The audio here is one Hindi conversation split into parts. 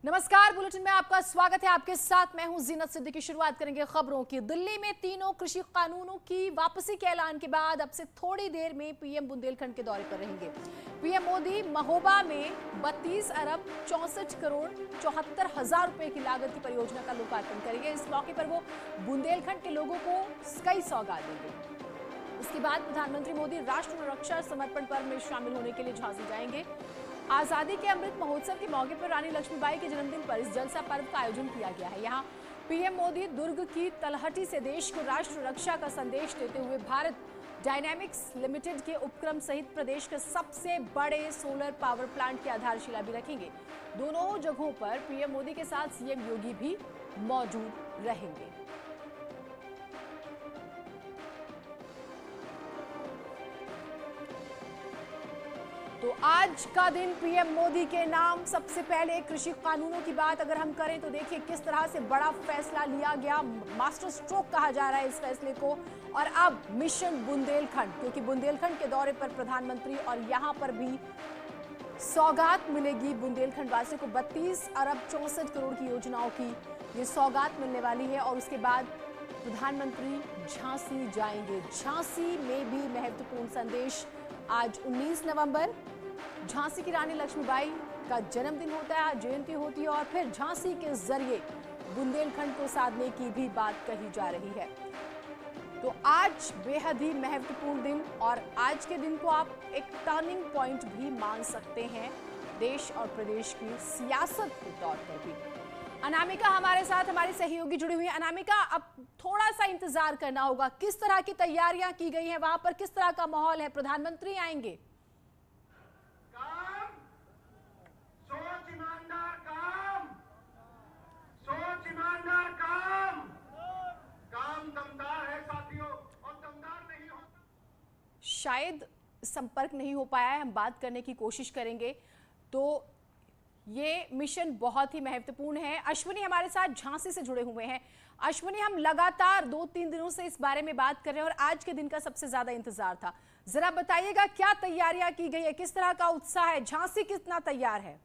नमस्कार, बुलेटिन में आपका स्वागत है। आपके साथ मैं हूं जीनत सिद्दीकी। शुरुआत करेंगे खबरों की। दिल्ली में तीनों कृषि कानूनों की वापसी के ऐलान के बाद अब से थोड़ी देर में पीएम बुंदेलखंड के दौरे पर रहेंगे। पीएम मोदी महोबा में 32 अरब 64 करोड़ 74 हजार रुपए की लागत की परियोजना का लोकार्पण करेंगे। इस मौके पर वो बुंदेलखंड के लोगों को कई सौगात देंगे। इसके बाद प्रधानमंत्री मोदी राष्ट्र रक्षा समर्पण पर्व में शामिल होने के लिए झांसी जाएंगे। आजादी के अमृत महोत्सव के मौके पर रानी लक्ष्मीबाई के जन्मदिन पर इस जलसा पर्व का आयोजन किया गया है। यहाँ पीएम मोदी दुर्ग की तलहटी से देश को राष्ट्र रक्षा का संदेश देते हुए भारत डायनामिक्स लिमिटेड के उपक्रम सहित प्रदेश के सबसे बड़े सोलर पावर प्लांट की आधारशिला भी रखेंगे। दोनों जगहों पर पीएम मोदी के साथ सीएम योगी भी मौजूद रहेंगे। तो आज का दिन पीएम मोदी के नाम। सबसे पहले कृषि कानूनों की बात अगर हम करें तो देखिए किस तरह से बड़ा फैसला लिया गया। मास्टर स्ट्रोक कहा जा रहा है इस फैसले को। और अब मिशन बुंदेलखंड, क्योंकि बुंदेलखंड के दौरे पर प्रधानमंत्री और यहां पर भी सौगात मिलेगी बुंदेलखंड वासियों को। 32 अरब 64 करोड़ की योजनाओं की ये सौगात मिलने वाली है। और उसके बाद प्रधानमंत्री झांसी जाएंगे। झांसी में भी महत्वपूर्ण संदेश। आज 19 नवंबर झांसी की रानी लक्ष्मीबाई का जन्मदिन होता है, आज जयंती होती है। और फिर झांसी के जरिए बुंदेलखंड को साधने की भी बात कही जा रही है। तो आज बेहद ही महत्वपूर्ण दिन, और आज के दिन को आप एक टर्निंग पॉइंट भी मान सकते हैं देश और प्रदेश की सियासत के तौर पर भी। अनामिका हमारे साथ, हमारी सहयोगी जुड़ी हुई है। अनामिका, अब थोड़ा सा इंतजार करना होगा। किस तरह की तैयारियां की गई हैं वहां पर, किस तरह का माहौल है? प्रधानमंत्री आएंगे। काम, सोच ईमानदार काम, सोच ईमानदार काम, काम दमदार है साथियों, और दमदार नहीं होता। शायद संपर्क नहीं हो पाया है, हम बात करने की कोशिश करेंगे। तो ये मिशन बहुत ही महत्वपूर्ण है। अश्विनी हमारे साथ झांसी से जुड़े हुए हैं। अश्विनी, हम लगातार 2-3 दिनों से इस बारे में बात कर रहे हैं और आज के दिन का सबसे ज्यादा इंतजार था। जरा बताइएगा क्या तैयारियां की गई है, किस तरह का उत्साह है, झांसी कितना तैयार है?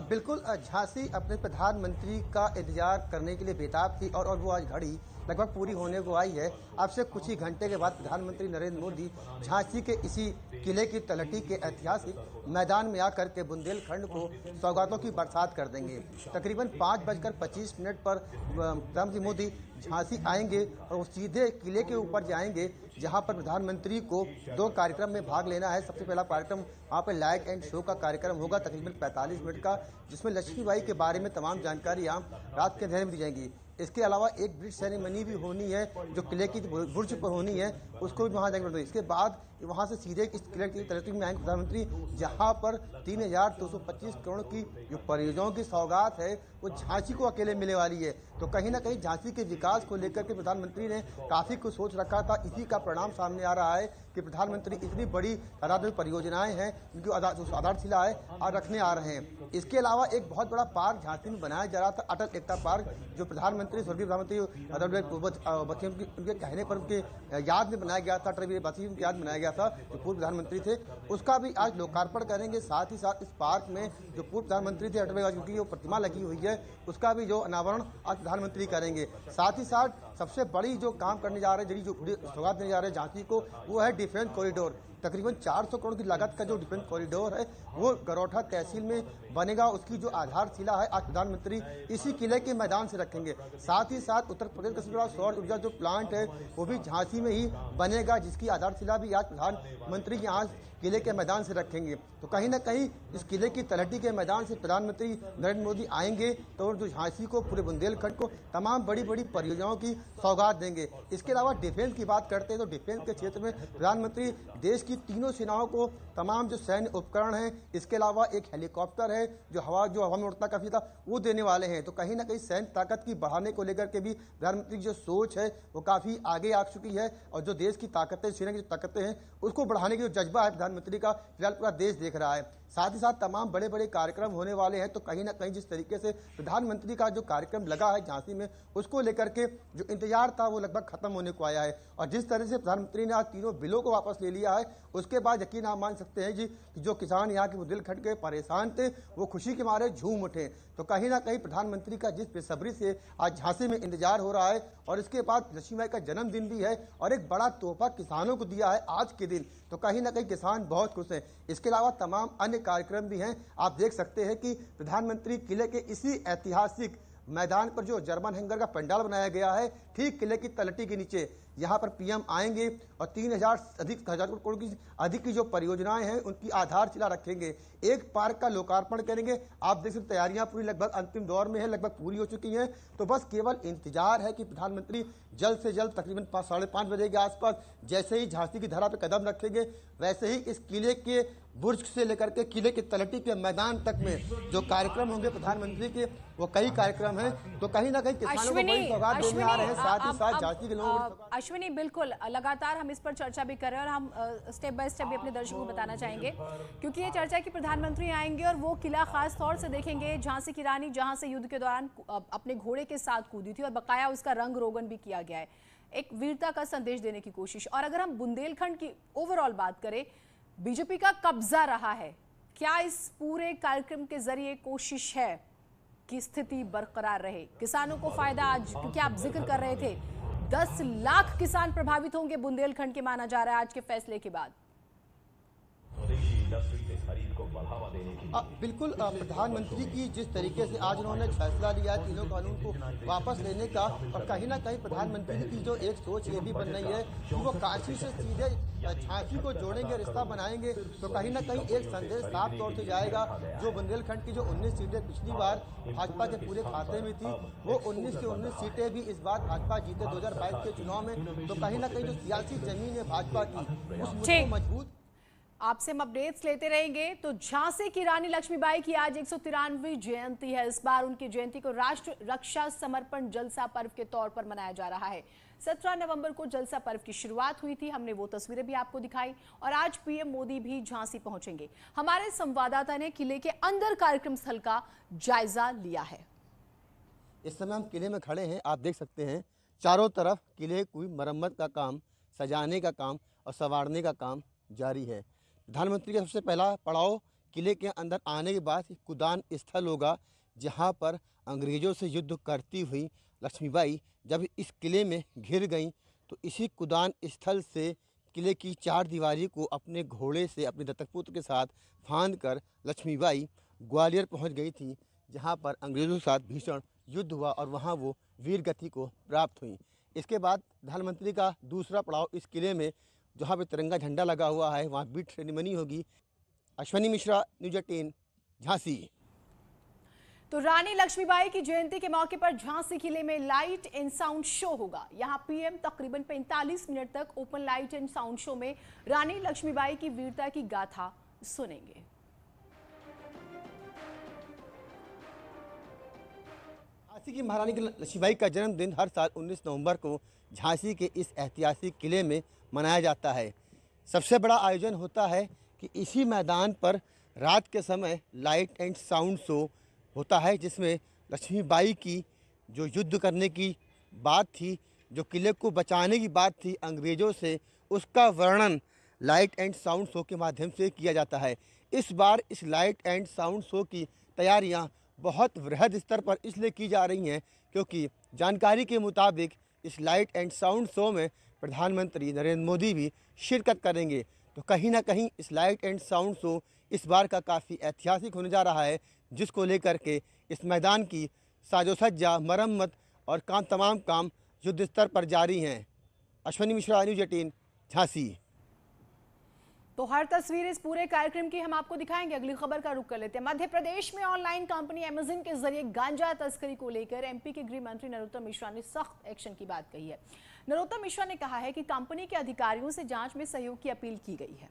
बिल्कुल, झांसी अपने प्रधानमंत्री का इंतजार करने के लिए बेताब थी और वो आज घड़ी लगभग पूरी होने को आई है। अब से कुछ ही घंटे के बाद प्रधानमंत्री नरेंद्र मोदी झांसी के इसी किले की तलहटी के ऐतिहासिक मैदान में आकर के बुंदेलखंड को सौगातों की बरसात कर देंगे। तकरीबन 5:25 पर प्रधानमंत्री मोदी झांसी आएंगे और वो सीधे किले के ऊपर जाएंगे, जहां पर प्रधानमंत्री को 2 कार्यक्रम में भाग लेना है। सबसे पहला कार्यक्रम वहाँ पर लाइट एंड शो का कार्यक्रम होगा तकरीबन 45 मिनट का, जिसमें लक्ष्मीबाई के बारे में तमाम जानकारी रात के अंधेरे में दी जाएंगी। इसके अलावा एक ब्रिज सेरेमनी भी होनी है जो किले की बुर्ज पर होनी है, उसको भी वहाँ जाएंगे। इसके बाद वहाँ से सीधे इस किले की तलहटी में आएंगे प्रधानमंत्री, जहाँ पर 3225 करोड़ की जो परियोजनाओं की सौगात है वो झांसी को अकेले मिलने वाली है। तो कहीं ना कहीं झांसी के विकास को लेकर के प्रधानमंत्री ने काफी कुछ सोच रखा था। इसी का परिणाम सामने आ रहा है कि प्रधानमंत्री इतनी बड़ी तादाद में परियोजनाएं हैं उनकी आधारशिला है और रखने आ रहे हैं। इसके अलावा एक बहुत बड़ा पार्क झांसी में बनाया जा रहा था, अटल एकता पार्क, जो प्रधानमंत्री स्वर्गीय प्रधानमंत्री उनके कहने पर उनके याद में बनाया गया था, अटल बिहारी वाजपेयी की याद में बनाया गया था, जो पूर्व प्रधानमंत्री थे। उसका भी आज लोकार्पण करेंगे। साथ ही साथ इस पार्क में जो पूर्व प्रधानमंत्री थे अटल बिहारी वाजपेयी की जो प्रतिमा लगी हुई है उसका भी जो अनावरण आज प्रधानमंत्री करेंगे। साथ ही साथ सबसे बड़ी जो काम करने जा रहे हैं, जो सौगात देने जा रहे हैं झांसी को, वो है डिफेंस कॉरिडोर। तकरीबन 400 करोड़ की लागत का जो डिफेंस कॉरिडोर है वो गरौठा तहसील में बनेगा। उसकी जो आधारशिला है आज प्रधानमंत्री इसी किले के मैदान से रखेंगे। साथ ही साथ उत्तर प्रदेश का सबसे बड़ा सौर ऊर्जा जो प्लांट है वो भी झांसी में ही बनेगा, जिसकी आधारशिला भी आज प्रधानमंत्री यहाँ किले के मैदान से रखेंगे। तो कहीं ना कहीं इस किले की तलहटी के मैदान से प्रधानमंत्री नरेंद्र मोदी आएंगे तो जो झांसी को, पूरे बुंदेलखंड को तमाम बड़ी बड़ी परियोजनाओं की सौगात देंगे। इसके अलावा डिफेंस की बात करते हैं तो डिफेंस के क्षेत्र में प्रधानमंत्री देश की तीनों सेनाओं को तमाम जो सैन्य उपकरण हैं, इसके अलावा एक हेलीकॉप्टर है जो हवा में उड़ता काफी था, वो देने वाले हैं। तो कहीं ना कहीं सैन्य ताकत की बढ़ाने को लेकर के भी प्रधानमंत्री की जो सोच है वो काफी आगे आ चुकी है। और जो देश की ताकतें, सेना की जो ताकतें हैं उसको बढ़ाने की जो जज्बा है प्रधानमंत्री का, फिलहाल पूरा देश देख रहा है। साथ ही साथ तमाम बड़े बड़े कार्यक्रम होने वाले हैं। तो कहीं ना कहीं जिस तरीके से प्रधानमंत्री का जो कार्यक्रम लगा है झांसी में, उसको लेकर के जो इंतजार था वो लगभग खत्म होने को आया है। और जिस तरह से प्रधानमंत्री ने आज तीनों बिलों को वापस ले लिया है उसके बाद यकीन आप मान सकते हैं जी कि जो किसान यहाँ के बुंदेलखंड के परेशान थे वो खुशी के मारे झूम उठे। तो कहीं ना कहीं प्रधानमंत्री का जिस बेसब्री से आज झांसी में इंतजार हो रहा है और इसके बाद लक्ष्मीबाई का जन्मदिन भी है और एक बड़ा तोहफा किसानों को दिया है आज के दिन, तो कहीं ना कहीं किसान बहुत खुश हैं। इसके अलावा तमाम अन्य कार्यक्रम भी हैं। आप देख सकते हैं कि प्रधानमंत्री किले के इसी ऐतिहासिक मैदान पर जो जर्मन हैंगर का पंडाल बनाया गया है ठीक किले की तलहटी के नीचे यहाँ पर पीएम आएंगे और 3000 करोड़ की अधिक की जो परियोजनाएं हैं उनकी आधारशिला रखेंगे। एक पार्क का लोकार्पण करेंगे। आप देख सकते तैयारियां पूरी लगभग अंतिम दौर में है, लगभग पूरी हो चुकी हैं। तो बस केवल इंतजार है कि प्रधानमंत्री जल्द से जल्द तकरीबन 5-5:30 बजे के आसपास जैसे ही झांसी की धरा पर कदम रखेंगे वैसे ही इस किले के बुर्ज से लेकर के किले की तलहटी के मैदान तक में जो कार्यक्रम होंगे प्रधानमंत्री के वो कई कार्यक्रम हैं। तो कहीं ना कहीं किसानों को बड़ी सौगात देने आ रहे हैं, साथ ही साथ झांसी के लोगों को। अश्विनी, बिल्कुल लगातार हम इस पर चर्चा भी कर रहे हैं और हम स्टेप बाय स्टेप भी अपने दर्शकों को बताना चाहेंगे क्योंकि ये चर्चा कि प्रधानमंत्री आएंगे और वो किला खास तौर से देखेंगे झांसी की रानी जहां से युद्ध के दौरान अपने घोड़े के साथ कूदी थी और बकाया उसका रंग रोगन भी किया गया है, एक वीरता का संदेश देने की कोशिश। और अगर हम बुंदेलखंड की ओवरऑल बात करें, बीजेपी का कब्जा रहा है, क्या इस पूरे कार्यक्रम के जरिए कोशिश है कि स्थिति बरकरार रहे, किसानों को फायदा? आज क्योंकि आप जिक्र कर रहे थे 10 लाख किसान प्रभावित होंगे बुंदेलखंड के, माना जा रहा है आज के फैसले के बाद। बिल्कुल प्रधानमंत्री की जिस तरीके से आज उन्होंने फैसला लिया तीनों कानून को वापस लेने का, और कहीं ना कहीं प्रधानमंत्री की जो एक सोच ये भी बन रही है कि वो काशी से सीधे झांसी को जोड़ेंगे, रिश्ता बनाएंगे, तो कहीं ना कहीं एक संदेश साफ तौर से जाएगा। जो बुंदेलखंड की जो 19 सीटें पिछली बार भाजपा के पूरे खाते में थी वो 19 की 19 सीटें भी इस बार भाजपा जीते 2022 के चुनाव में। तो कहीं ना कहीं जो सियासी जमीन है भाजपा की उस मुद्दे को मजबूत। आपसे हम अपडेट्स लेते रहेंगे। तो झांसी की रानी लक्ष्मीबाई की आज 193वीं जयंती है। इस बार उनकी जयंती को राष्ट्र रक्षा समर्पण जलसा पर्व के तौर पर मनाया जा रहा है। 17 नवंबर को जलसा पर्व की शुरुआत हुई थी, हमने वो तस्वीरें भी आपको दिखाई और आज पीएम मोदी भी झांसी पहुंचेंगे। हमारे संवाददाता ने किले के अंदर कार्यक्रम स्थल का जायजा लिया है। इस समय हम किले में खड़े हैं, आप देख सकते हैं चारों तरफ किले की मरम्मत का काम, सजाने का काम और संवारने का काम जारी है। प्रधानमंत्री का सबसे पहला पड़ाव किले के अंदर आने के बाद कुदान स्थल होगा, जहां पर अंग्रेजों से युद्ध करती हुई लक्ष्मीबाई जब इस किले में घिर गईं तो इसी कुदान स्थल से किले की चार दीवारी को अपने घोड़े से अपने दत्तक पुत्र के साथ फांद कर लक्ष्मीबाई ग्वालियर पहुंच गई थी, जहां पर अंग्रेजों के साथ भीषण युद्ध हुआ और वहां वो वीर गति को प्राप्त हुई। इसके बाद प्रधानमंत्री का दूसरा पड़ाव इस किले में जहाँ पे तिरंगा झंडा लगा हुआ है वहाँ बीट सेरेमनी होगी। अश्विनी मिश्रा, न्यूज़ 18, झांसी। तो रानी लक्ष्मीबाई की जयंती के मौके पर झांसी किले में लाइट एंड साउंड शो होगा। यहां पीएम तकरीबन 45 मिनट तक open light and sound show में रानी लक्ष्मीबाई की वीरता की गाथा सुनेंगे। झांसी की महारानी लक्ष्मीबाई का जन्मदिन हर साल 19 नवंबर को झांसी के इस ऐतिहासिक किले में मनाया जाता है। सबसे बड़ा आयोजन होता है कि इसी मैदान पर रात के समय लाइट एंड साउंड शो होता है, जिसमें लक्ष्मीबाई की जो युद्ध करने की बात थी, जो किले को बचाने की बात थी अंग्रेज़ों से, उसका वर्णन लाइट एंड साउंड शो के माध्यम से किया जाता है। इस बार इस लाइट एंड साउंड शो की तैयारियां बहुत वृहद स्तर पर इसलिए की जा रही हैं क्योंकि जानकारी के मुताबिक इस लाइट एंड साउंड शो में प्रधानमंत्री नरेंद्र मोदी भी शिरकत करेंगे। तो कहीं ना कहीं इस लाइट एंड साउंड शो इस बार का काफ़ी ऐतिहासिक होने जा रहा है, जिसको लेकर के इस मैदान की साजोसज्जा, मरम्मत और तमाम काम युद्ध स्तर पर जारी हैं। अश्विनी मिश्रा, न्यूज़ 18, झांसी। तो हर तस्वीर इस पूरे कार्यक्रम की हम आपको दिखाएंगे। अगली खबर का रुख कर लेते हैं। मध्य प्रदेश में ऑनलाइन कंपनी अमेजन के जरिए गांजा तस्करी को लेकर एमपी के गृह मंत्री नरोत्तम मिश्रा ने सख्त एक्शन की बात कही है। नरोत्तम मिश्रा ने कहा है कि कंपनी के अधिकारियों से जांच में सहयोग की अपील की गई है।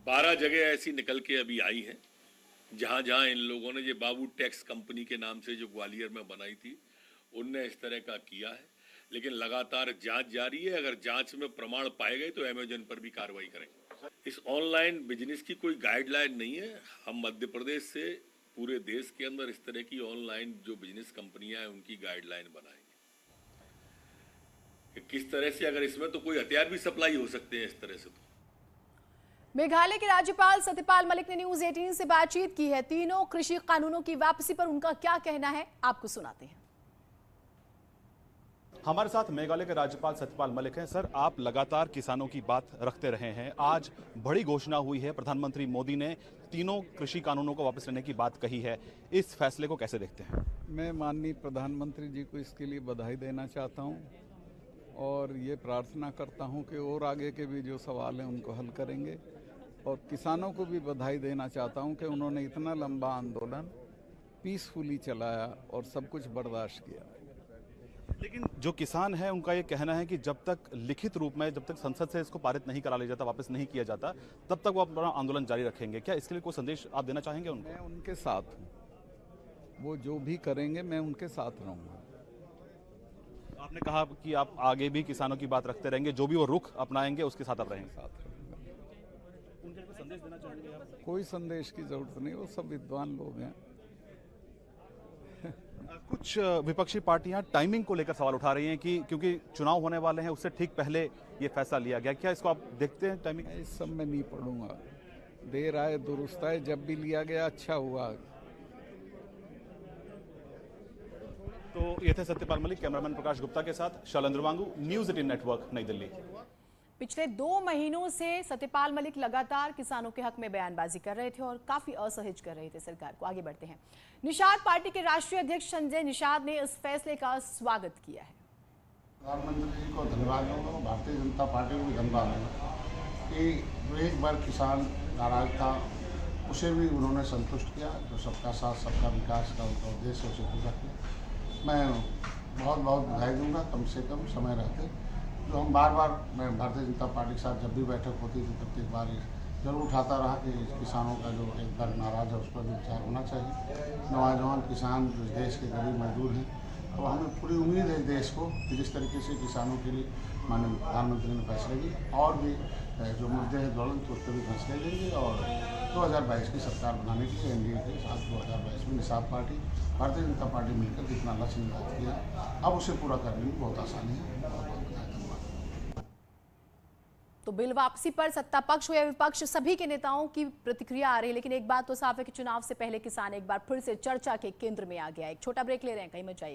12 जगह ऐसी निकल के अभी आई है जहां जहां इन लोगों ने, ये बाबू टैक्स कंपनी के नाम से जो ग्वालियर में बनाई थी, उनने इस तरह का किया है। लेकिन लगातार जांच जारी है। अगर जांच में प्रमाण पाए गए तो अमेजन पर भी कार्रवाई करेंगे। इस ऑनलाइन बिजनेस की कोई गाइडलाइन नहीं है। हम मध्य प्रदेश से पूरे देश के अंदर इस तरह की ऑनलाइन जो बिजनेस कंपनियां हैं उनकी गाइडलाइन बनाएंगे कि किस तरह से, अगर इसमें तो कोई हथियार भी सप्लाई हो सकते हैं इस तरह से। तो मेघालय के राज्यपाल सत्यपाल मलिक ने न्यूज 18 से बातचीत की है। तीनों कृषि कानूनों की वापसी पर उनका क्या कहना है, आपको सुनाते हैं। हमारे साथ मेघालय के राज्यपाल सत्यपाल मलिक हैं। सर, आप लगातार किसानों की बात रखते रहे हैं। आज बड़ी घोषणा हुई है, प्रधानमंत्री मोदी ने तीनों कृषि कानूनों को वापस लेने की बात कही है। इस फैसले को कैसे देखते हैं? मैं माननीय प्रधानमंत्री जी को इसके लिए बधाई देना चाहता हूं और ये प्रार्थना करता हूं कि और आगे के भी जो सवाल हैं उनको हल करेंगे। और किसानों को भी बधाई देना चाहता हूं कि उन्होंने इतना लंबा आंदोलन पीसफुली चलाया और सब कुछ बर्दाश्त किया। लेकिन जो किसान है उनका ये कहना है कि जब तक लिखित रूप में, जब तक संसद से इसको पारित नहीं करा लिया जाता, वापस नहीं किया जाता, तब तक वो अपना आंदोलन जारी रखेंगे। क्या इसके लिए कोई संदेश आप देना चाहेंगे उनको? मैं उनके साथ हूँ, वो जो भी करेंगे मैं उनके साथ रहूँगा। आपने कहा कि आप आगे भी किसानों की बात रखते रहेंगे, जो भी वो रुख अपनाएंगे उसके साथ आप रहेंगे। उनके कोई संदेश देना चाहेंगे आप? कोई संदेश की जरूरत नहीं, वो सब विद्वान लोग हैं। कुछ विपक्षी पार्टियां टाइमिंग को लेकर सवाल उठा रही हैं कि क्योंकि चुनाव होने वाले हैं, उससे ठीक पहले ये फैसला लिया गया। क्या इसको आप देखते हैं टाइमिंग? मैं इस सब में नहीं पढ़ूंगा। देर आए दुरुस्त आए, जब भी लिया गया अच्छा हुआ। तो ये थे सत्यपाल मलिक। कैमरामैन प्रकाश गुप्ता के साथ शैलेंद्र वांगू, न्यूज़ 18 नेटवर्क, नई दिल्ली। पिछले 2 महीनों से सत्यपाल मलिक लगातार किसानों के हक में बयानबाजी कर रहे थे और काफी असहज कर रहे थे सरकार को। आगे बढ़ते हैं। निषाद पार्टी के राष्ट्रीय अध्यक्ष संजय निषाद ने इस फैसले का स्वागत किया है। प्रधानमंत्री जी को धन्यवाद दूंगा, भारतीय जनता पार्टी को भी धन्यवाद दूंगा कि जो एक बार किसान नाराज था उसे भी उन्होंने संतुष्ट किया। जो सबका साथ सबका विकास का उनका उद्देश्य उसे पूरा किया। मैं बहुत बहुत बधाई दूंगा, कम से कम समय रहते। जो हम बार बार, मैं भारतीय जनता पार्टी के साथ जब भी बैठक होती थी प्रत्येक बार जरूर उठाता रहा कि किसानों का जो एक बार नाराज है उस पर भी विचार होना चाहिए। नौजवान किसान जो देश के गरीब मजदूर हैं, तो हमें पूरी उम्मीद है देश को कि जिस तरीके से किसानों के लिए माननीय प्रधानमंत्री ने फैसले लिए और भी जो मुद्दे हैं ज्वलंत उस पर भी फैसले लेंगे। और 2022 की सरकार बनाने के लिए एनडीए के साथ 2022 में निषाद पार्टी, भारतीय जनता पार्टी मिलकर जितना लक्ष्य निर्धारित किया, अब उसे पूरा करने में बहुत आसानी है। तो बिल वापसी पर सत्ता पक्ष हो या विपक्ष, सभी के नेताओं की प्रतिक्रिया आ रही है। लेकिन एक बात तो साफ है कि चुनाव से पहले किसान एक बार फिर से चर्चा के केंद्र में आ गया है। एक छोटा ब्रेक ले रहे हैं, कहीं मत जाइए।